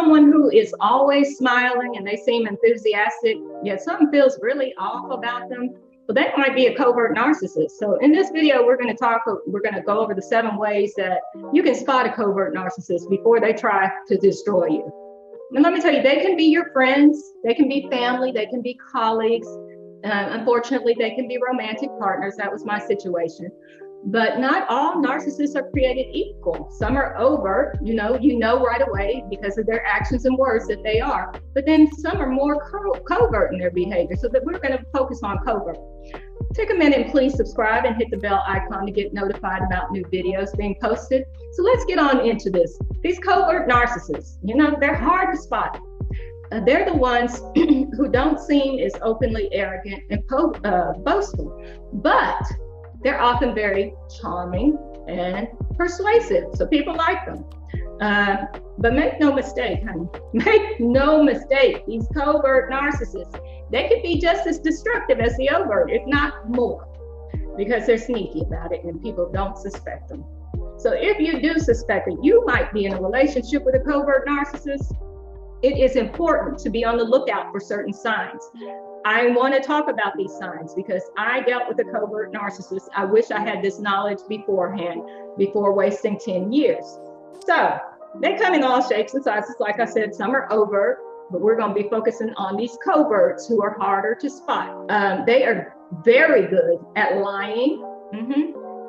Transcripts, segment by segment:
someone who is always smiling and they seem enthusiastic, yet something feels really off about them, well, that might be a covert narcissist. So in this video, we're going to go over the 7 ways that you can spot a covert narcissist before they try to destroy you. And let me tell you, they can be your friends, they can be family, they can be colleagues. Unfortunately, they can be romantic partners. That was my situation. But not all narcissists are created equal. Some are overt, you know right away because of their actions and words that they are. But then some are more covert in their behavior. So that we're going to focus on covert. Take a minute and please subscribe and hit the bell icon to get notified about new videos being posted. So let's get on into this. These covert narcissists, they're hard to spot. They're the ones who don't seem as openly arrogant and boastful, but they're often very charming and persuasive. So people like them. But make no mistake, honey. Make no mistake. These covert narcissists, they could be just as destructive as the overt, if not more, because they're sneaky about it and people don't suspect them. So if you do suspect that you might be in a relationship with a covert narcissist, it is important to be on the lookout for certain signs. I want to talk about these signs because I dealt with a covert narcissist. I wish I had this knowledge beforehand, before wasting 10 years. So they come in all shapes and sizes. Like I said, some are overt, but we're going to be focusing on these coverts who are harder to spot. They are very good at lying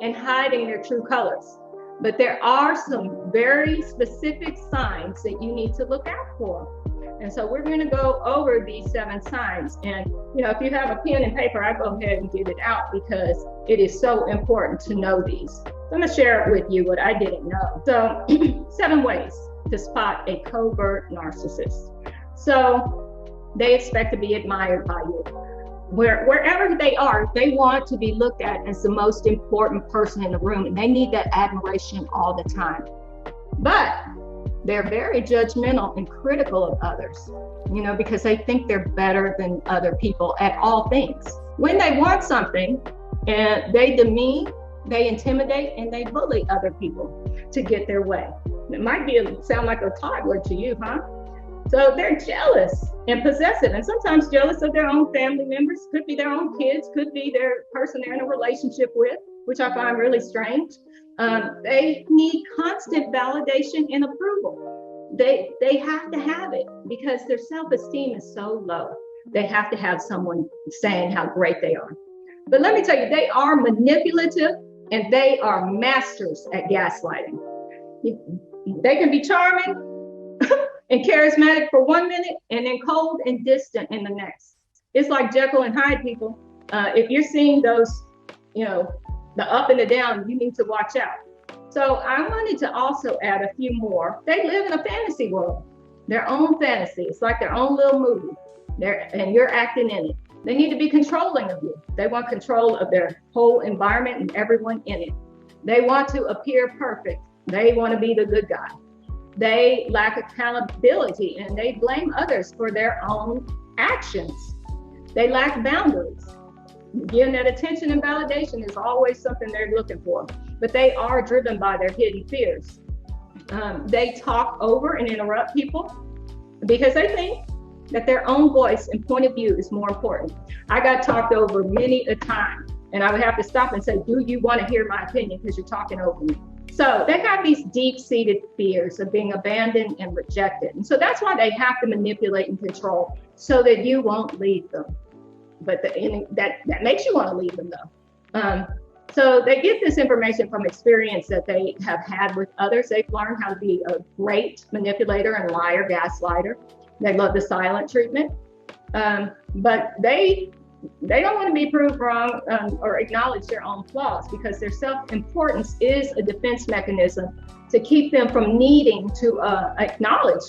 and hiding their true colors. But there are some very specific signs that you need to look out for. And so we're going to go over these 7 signs. And, if you have a pen and paper, I go ahead and get it out because it is so important to know these. So I'm going to share it with you what I didn't know. So 7 ways to spot a covert narcissist. So they expect to be admired by you. Wherever they are, they want to be looked at as the most important person in the room, and they need that admiration all the time. But they're very judgmental and critical of others, because they think they're better than other people at all things. When they want something, and they demean, they intimidate, and they bully other people to get their way. It might sound like a toddler to you, huh? So they're jealous and possessive, and sometimes jealous of their own family members, could be their own kids, could be their person they're in a relationship with, which I find really strange. They need constant validation and approval. They have to have it because their self-esteem is so low. They have to have someone saying how great they are. But let me tell you, they are manipulative and they are masters at gaslighting. They can be charming and charismatic for 1 minute and then cold and distant in the next. It's like Jekyll and Hyde, people. If you're seeing those, the up and the down, you need to watch out. So I wanted to also add a few more. They live in a fantasy world, their own fantasy. It's like their own little movie, and you're acting in it. They need to be controlling of you. They want control of their whole environment and everyone in it. They want to appear perfect. They want to be the good guy. They lack accountability and they blame others for their own actions. They lack boundaries. Again, that attention and validation is always something they're looking for, but they are driven by their hidden fears. They talk over and interrupt people because they think that their own voice and point of view is more important. I got talked over many a time, and I would have to stop and say, do you want to hear my opinion because you're talking over me? So they have these deep-seated fears of being abandoned and rejected. And so that's why they have to manipulate and control so that you won't leave them. But that makes you want to leave them though. So they get this information from experience that they have had with others. They've learned how to be a great manipulator and liar, gaslighter. They love the silent treatment. But they don't want to be proved wrong or acknowledge their own flaws because their self-importance is a defense mechanism to keep them from needing to acknowledge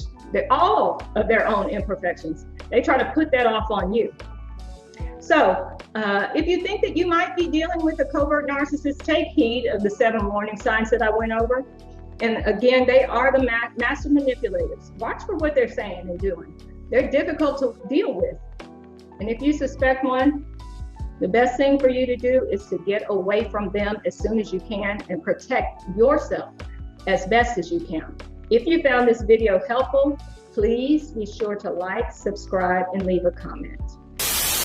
all of their own imperfections. They try to put that off on you. So if you think that you might be dealing with a covert narcissist, take heed of the 7 warning signs that I went over. And again, they are the master manipulators. Watch for what they're saying and doing. They're difficult to deal with. And if you suspect one, the best thing for you to do is to get away from them as soon as you can and protect yourself as best as you can. If you found this video helpful, Please be sure to like, subscribe, and leave a comment.